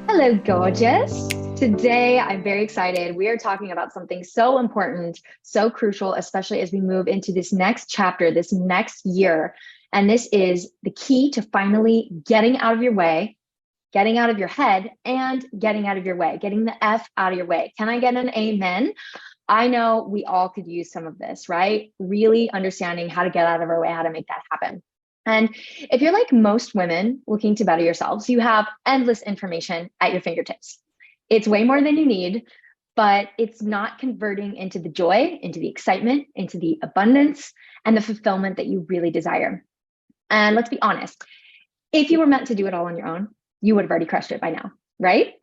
Hello, gorgeous. Today, I'm very excited. We are talking about something so important, so crucial, especially as we move into this next chapter, this next year. And this is the key to finally getting out of your way, getting out of your head, and getting out of your way, getting the F out of your way. Can I get an amen? I know we all could use some of this, right? Really understanding how to get out of our way, how to make that happen. And if you're like most women looking to better yourselves, you have endless information at your fingertips. It's way more than you need, but it's not converting into the joy, into the excitement, into the abundance, and the fulfillment that you really desire. And let's be honest, if you were meant to do it all on your own, you would have already crushed it by now, right?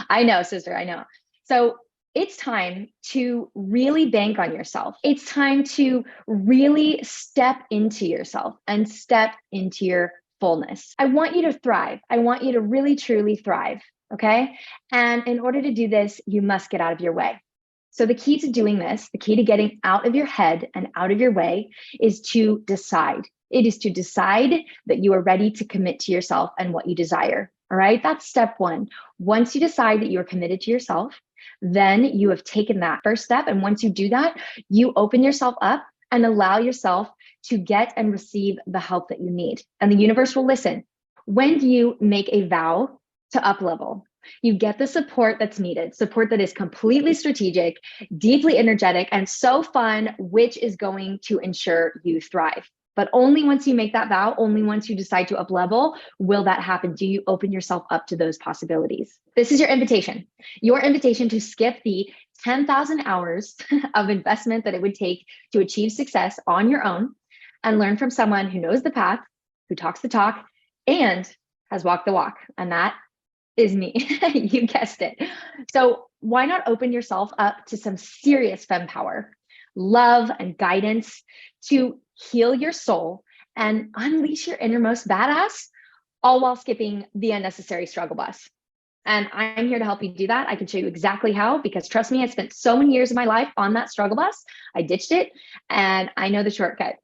I know, sister, I know. So it's time to really bank on yourself. It's time to really step into yourself and step into your fullness. I want you to thrive. I want you to really, truly thrive. Okay. And in order to do this, you must get out of your way. So the key to doing this, the key to getting out of your head and out of your way is to decide. It is to decide that you are ready to commit to yourself and what you desire. All right. That's step one. Once you decide that you are committed to yourself, then you have taken that first step. And once you do that, you open yourself up and allow yourself to get and receive the help that you need. And the universe will listen. When you make a vow to up level, you get the support that's needed, support that is completely strategic, deeply energetic, and so fun, which is going to ensure you thrive. But only once you make that vow, only once you decide to up level, will that happen. Do you open yourself up to those possibilities? This is your invitation to skip the 10,000 hours of investment that it would take to achieve success on your own and learn from someone who knows the path, who talks the talk, and has walked the walk. And that is me. You guessed it. So why not open yourself up to some serious femme power, love, and guidance to heal your soul and unleash your innermost badass, all while skipping the unnecessary struggle bus. And I'm here to help you do that. I can show you exactly how, because trust me, I spent so many years of my life on that struggle bus. I ditched it and I know the shortcut.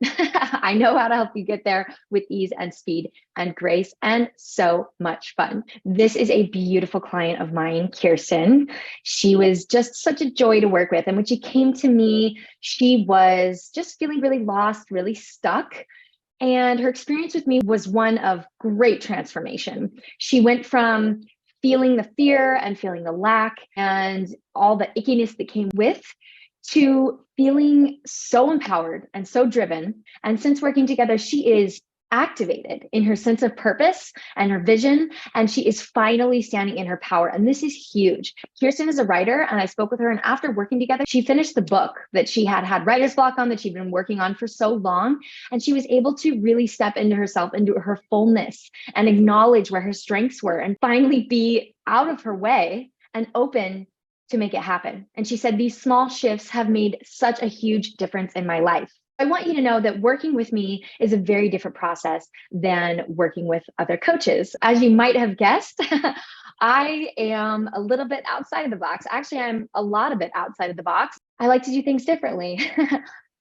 I know how to help you get there with ease and speed and grace and so much fun. This is a beautiful client of mine, Kirstyn. She was just such a joy to work with. And when she came to me, she was just feeling really lost, really stuck. And her experience with me was one of great transformation. She went from feeling the fear and feeling the lack and all the ickiness that came with to feeling so empowered and so driven. And since working together, she is activated in her sense of purpose and her vision, and she is finally standing in her power. And this is huge. Kirstyn is a writer, and I spoke with her, and after working together, she finished the book that she had writer's block on, that she'd been working on for so long. And she was able to really step into herself, into her fullness, and acknowledge where her strengths were, and finally be out of her way and open to make it happen. And she said, these small shifts have made such a huge difference in my life. I want you to know that working with me is a very different process than working with other coaches. As you might have guessed, I am a little bit outside of the box. Actually, I'm a lot of it outside of the box. I like to do things differently.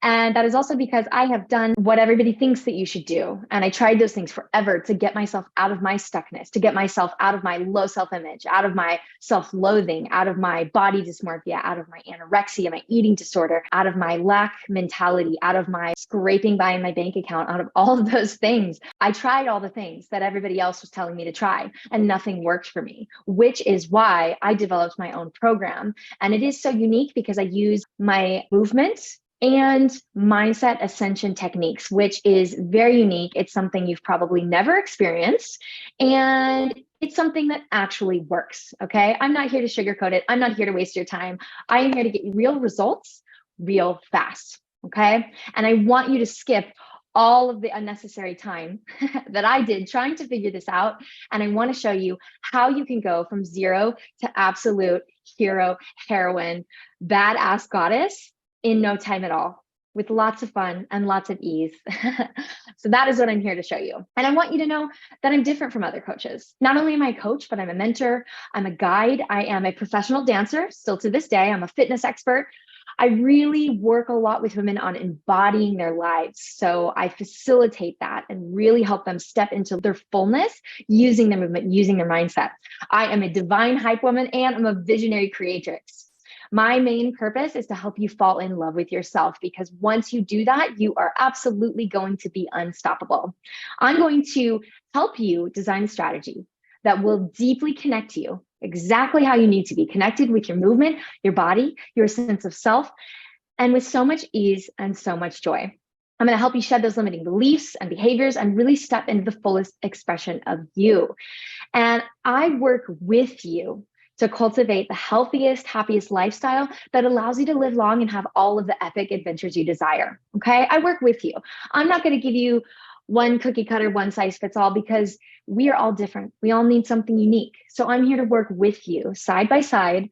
And that is also because I have done what everybody thinks that you should do. And I tried those things forever to get myself out of my stuckness, to get myself out of my low self-image, out of my self-loathing, out of my body dysmorphia, out of my anorexia, my eating disorder, out of my lack mentality, out of my scraping by in my bank account, out of all of those things. I tried all the things that everybody else was telling me to try, and nothing worked for me, which is why I developed my own program. And it is so unique because I use my movement and mindset ascension techniques, which is very unique. It's something you've probably never experienced, and it's something that actually works. Okay. I'm not here to sugarcoat it. I'm not here to waste your time. I am here to get you real results real fast. Okay. And I want you to skip all of the unnecessary time that I did trying to figure this out. And I want to show you how you can go from zero to absolute hero, heroine, badass goddess in no time at all, with lots of fun and lots of ease. So that is what I'm here to show you. And I want you to know that I'm different from other coaches. Not only am I a coach, but I'm a mentor, I'm a guide, I am a professional dancer. Still to this day, I'm a fitness expert. I really work a lot with women on embodying their lives. So I facilitate that and really help them step into their fullness using their movement, using their mindset. I am a divine hype woman and I'm a visionary creatrix. My main purpose is to help you fall in love with yourself, because once you do that, you are absolutely going to be unstoppable. I'm going to help you design a strategy that will deeply connect you exactly how you need to be connected with your movement, your body, your sense of self, and with so much ease and so much joy. I'm going to help you shed those limiting beliefs and behaviors and really step into the fullest expression of you. And I work with you to cultivate the healthiest, happiest lifestyle that allows you to live long and have all of the epic adventures you desire. Okay? I work with you. I'm not going to give you one cookie cutter, one size fits all, because we are all different. We all need something unique. So I'm here to work with you side by side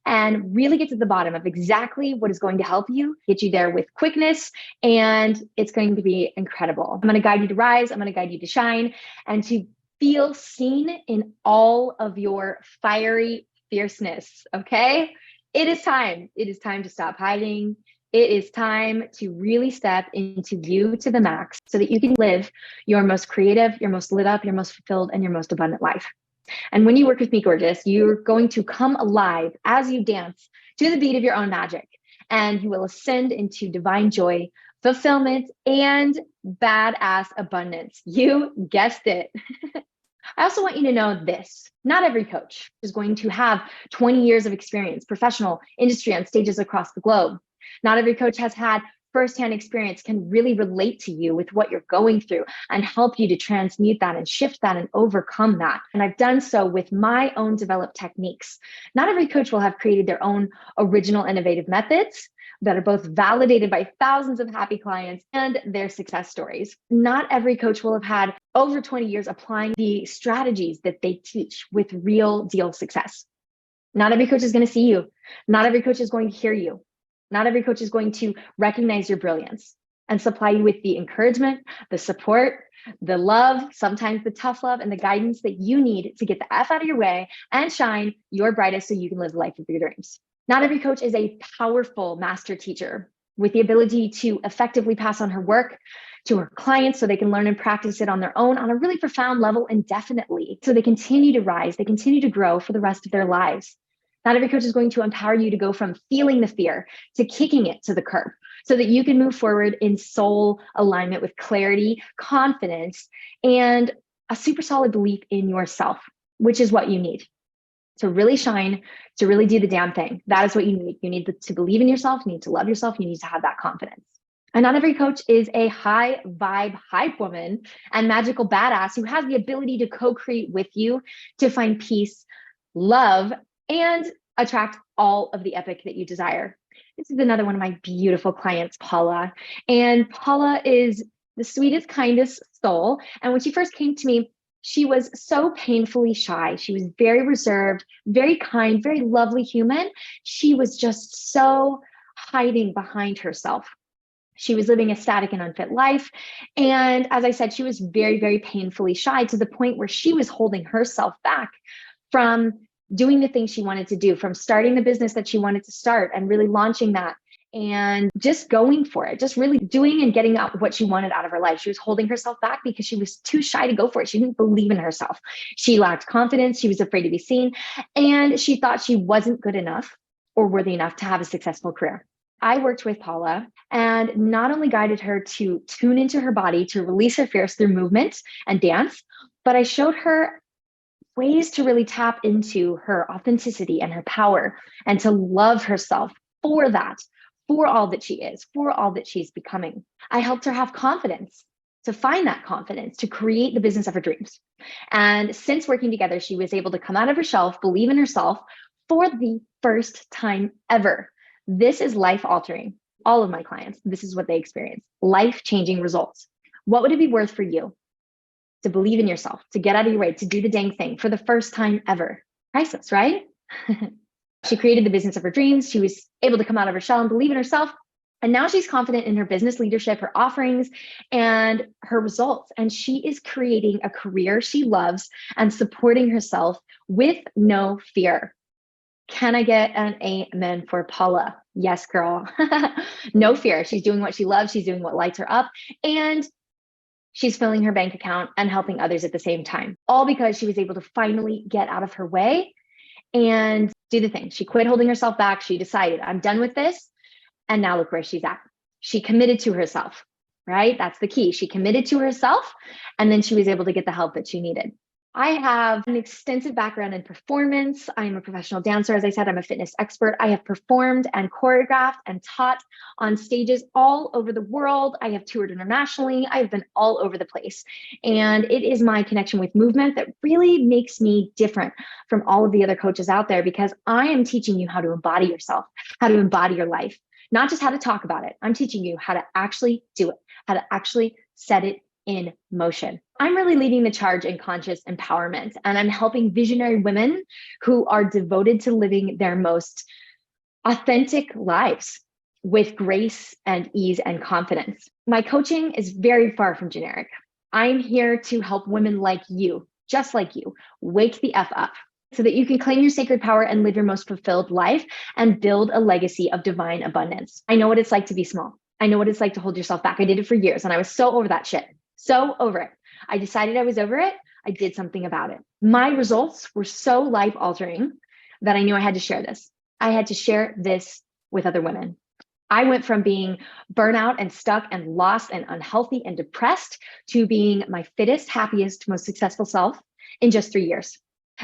and really get to the bottom of exactly what is going to help you, get you there with quickness, and it's going to be incredible. I'm going to guide you to rise. I'm going to guide you to shine and to feel seen in all of your fiery fierceness, okay? It is time. It is time to stop hiding. It is time to really step into you to the max so that you can live your most creative, your most lit up, your most fulfilled, and your most abundant life. And when you work with me, gorgeous, you're going to come alive as you dance to the beat of your own magic, and you will ascend into divine joy, fulfillment, and badass abundance. You guessed it. I also want you to know this. Not every coach is going to have 20 years of experience, professional industry on stages across the globe. Not every coach has had firsthand experience, can really relate to you with what you're going through and help you to transmute that and shift that and overcome that. And I've done so with my own developed techniques. Not every coach will have created their own original innovative methods that are both validated by thousands of happy clients and their success stories. Not every coach will have had over 20 years applying the strategies that they teach with real deal success. Not every coach is going to see you. Not every coach is going to hear you. Not every coach is going to recognize your brilliance and supply you with the encouragement, the support, the love, sometimes the tough love, and the guidance that you need to get the F out of your way and shine your brightest so you can live the life of your dreams. Not every coach is a powerful master teacher with the ability to effectively pass on her work to her clients so they can learn and practice it on their own on a really profound level indefinitely. So they continue to rise, they continue to grow for the rest of their lives. Not every coach is going to empower you to go from feeling the fear to kicking it to the curb so that you can move forward in soul alignment with clarity, confidence, and a super solid belief in yourself, which is what you need to really shine, to really do the damn thing. That is what you need. You need to believe in yourself. You need to love yourself. You need to have that confidence. And not every coach is a high vibe hype woman and magical badass who has the ability to co-create with you to find peace, love, and attract all of the epic that you desire. This is another one of my beautiful clients, Paula. And Paula is the sweetest, kindest soul. And when she first came to me, she was so painfully shy. She was very reserved, very kind, very lovely human. She was just so hiding behind herself. She was living a static and unfit life. And as I said, she was very, very painfully shy to the point where she was holding herself back from doing the things she wanted to do, from starting the business that she wanted to start and really launching that and just going for it, just really doing and getting out what she wanted out of her life. She was holding herself back because she was too shy to go for it. She didn't believe in herself. She lacked confidence. She was afraid to be seen. And she thought she wasn't good enough or worthy enough to have a successful career. I worked with Paula and not only guided her to tune into her body, to release her fears through movement and dance, but I showed her ways to really tap into her authenticity and her power and to love herself for that, for all that she is, for all that she's becoming. I helped her have confidence, to find that confidence, to create the business of her dreams. And since working together, she was able to come out of her shelf, believe in herself for the first time ever. This is life altering. All of my clients, this is what they experience, life-changing results. What would it be worth for you to believe in yourself, to get out of your way, to do the dang thing for the first time ever? Priceless, right? She created the business of her dreams. She was able to come out of her shell and believe in herself. And now she's confident in her business leadership, her offerings, and her results. And she is creating a career she loves and supporting herself with no fear. Can I get an amen for Paula? Yes, girl. No fear. She's doing what she loves. She's doing what lights her up. And she's filling her bank account and helping others at the same time, all because she was able to finally get out of her way and do the thing. She quit holding herself back. She decided, I'm done with this. And now look where she's at. She committed to herself, right? That's the key. She committed to herself, and then she was able to get the help that she needed. I have an extensive background in performance. I am a professional dancer. As I said, I'm a fitness expert. I have performed and choreographed and taught on stages all over the world. I have toured internationally. I've been all over the place. And it is my connection with movement that really makes me different from all of the other coaches out there, because I am teaching you how to embody yourself, how to embody your life, not just how to talk about it. I'm teaching you how to actually do it, how to actually set it in motion. I'm really leading the charge in conscious empowerment, and I'm helping visionary women who are devoted to living their most authentic lives with grace and ease and confidence. My coaching is very far from generic. I'm here to help women like you, just like you, wake the F up so that you can claim your sacred power and live your most fulfilled life and build a legacy of divine abundance. I know what it's like to be small. I know what it's like to hold yourself back. I did it for years and I was so over that shit. So over it. I decided I was over it. I did something about it. My results were so life-altering that I knew I had to share this. I had to share this with other women. I went from being burnout and stuck and lost and unhealthy and depressed to being my fittest, happiest, most successful self in just 3 years.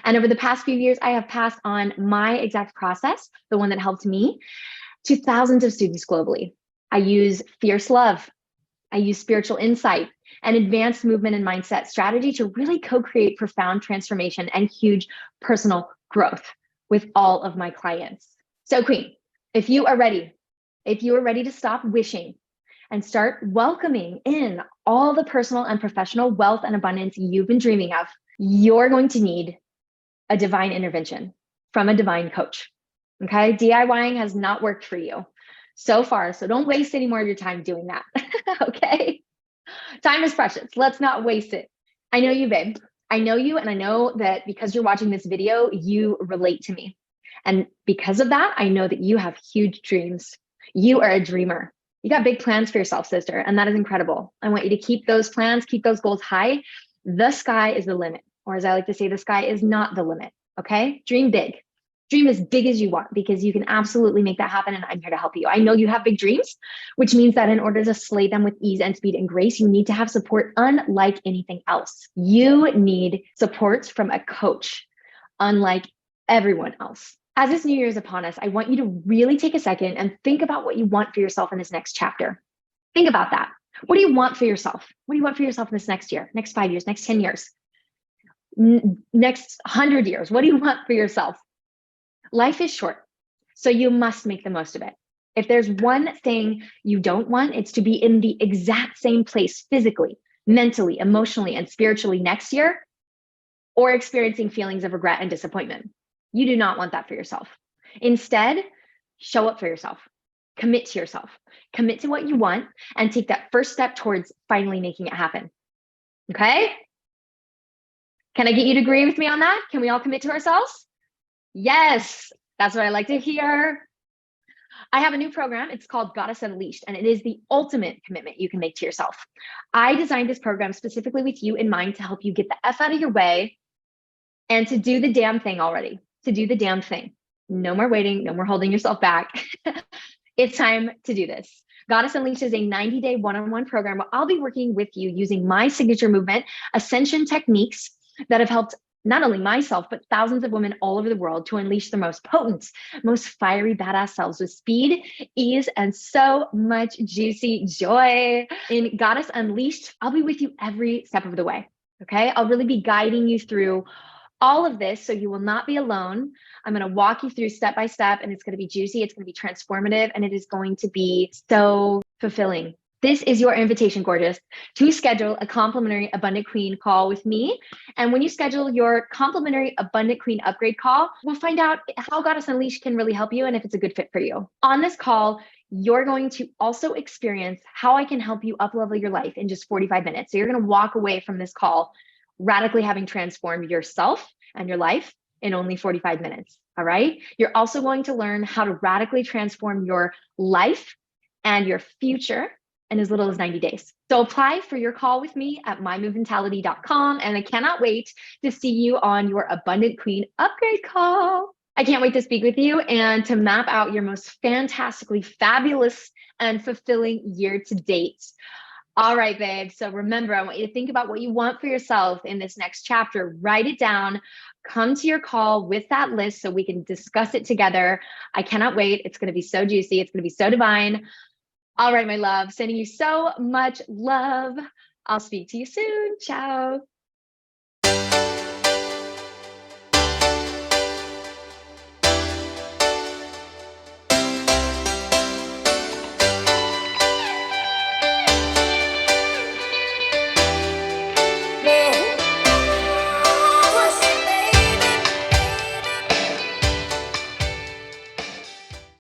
And over the past few years, I have passed on my exact process, the one that helped me, to thousands of students globally. I use fierce love. I use spiritual insight and advanced movement and mindset strategy to really co-create profound transformation and huge personal growth with all of my clients. So Queen, if you are ready to stop wishing and start welcoming in all the personal and professional wealth and abundance you've been dreaming of, you're going to need a divine intervention from a divine coach. Okay, DIYing has not worked for you so far, so don't waste any more of your time doing that. Okay, time is precious. Let's not waste it. I know you, babe. I know you, and I know that because you're watching this video, you relate to me. And because of that, I know that you have huge dreams. You are a dreamer. You got big plans for yourself, sister, and that is incredible. I want you to keep those plans, keep those goals high. The sky is the limit, or as I like to say, the sky is not the limit. Okay, dream big. Dream as big as you want, because you can absolutely make that happen, and I'm here to help you. I know you have big dreams, which means that in order to slay them with ease and speed and grace, you need to have support unlike anything else. You need support from a coach, unlike everyone else. As this new year is upon us, I want you to really take a second and think about what you want for yourself in this next chapter. Think about that. What do you want for yourself? What do you want for yourself in this next year, next 5 years, next 10 years, next 100 years? What do you want for yourself? Life is short, so you must make the most of it. If there's one thing you don't want, it's to be in the exact same place physically, mentally, emotionally, and spiritually next year, or experiencing feelings of regret and disappointment. You do not want that for yourself. Instead, show up for yourself. Commit to yourself. Commit to what you want and take that first step towards finally making it happen. Okay? Can I get you to agree with me on that? Can we all commit to ourselves? Yes, that's what I like to hear. I have a new program. It's called Goddess Unleashed, and it is the ultimate commitment you can make to yourself. I designed this program specifically with you in mind to help you get the F out of your way and to do the damn thing already, to do the damn thing. No more waiting, no more holding yourself back. It's time to do this. Goddess Unleashed is a 90-day one-on-one program where I'll be working with you using my signature movement, ascension techniques that have helped not only myself, but thousands of women all over the world to unleash their most potent, most fiery, badass selves with speed, ease, and so much juicy joy. In Goddess Unleashed, I'll be with you every step of the way, okay? I'll really be guiding you through all of this so you will not be alone. I'm going to walk you through step by step, and it's going to be juicy, it's going to be transformative, and it is going to be so fulfilling. This is your invitation, gorgeous, to schedule a complimentary Abundant Queen call with me. And when you schedule your complimentary Abundant Queen upgrade call, we'll find out how Goddess Unleashed can really help you and if it's a good fit for you. On this call, you're going to also experience how I can help you uplevel your life in just 45 minutes. So you're going to walk away from this call radically having transformed yourself and your life in only 45 minutes. All right. You're also going to learn how to radically transform your life and your future in as little as 90 days. So apply for your call with me at mymovementality.com. And I cannot wait to see you on your Abundant Queen upgrade call. I can't wait to speak with you and to map out your most fantastically fabulous and fulfilling year to date. All right, babe. So remember, I want you to think about what you want for yourself in this next chapter. Write it down. Come to your call with that list so we can discuss it together. I cannot wait. It's going to be so juicy. It's going to be so divine. All right, my love. Sending you so much love. I'll speak to you soon. Ciao.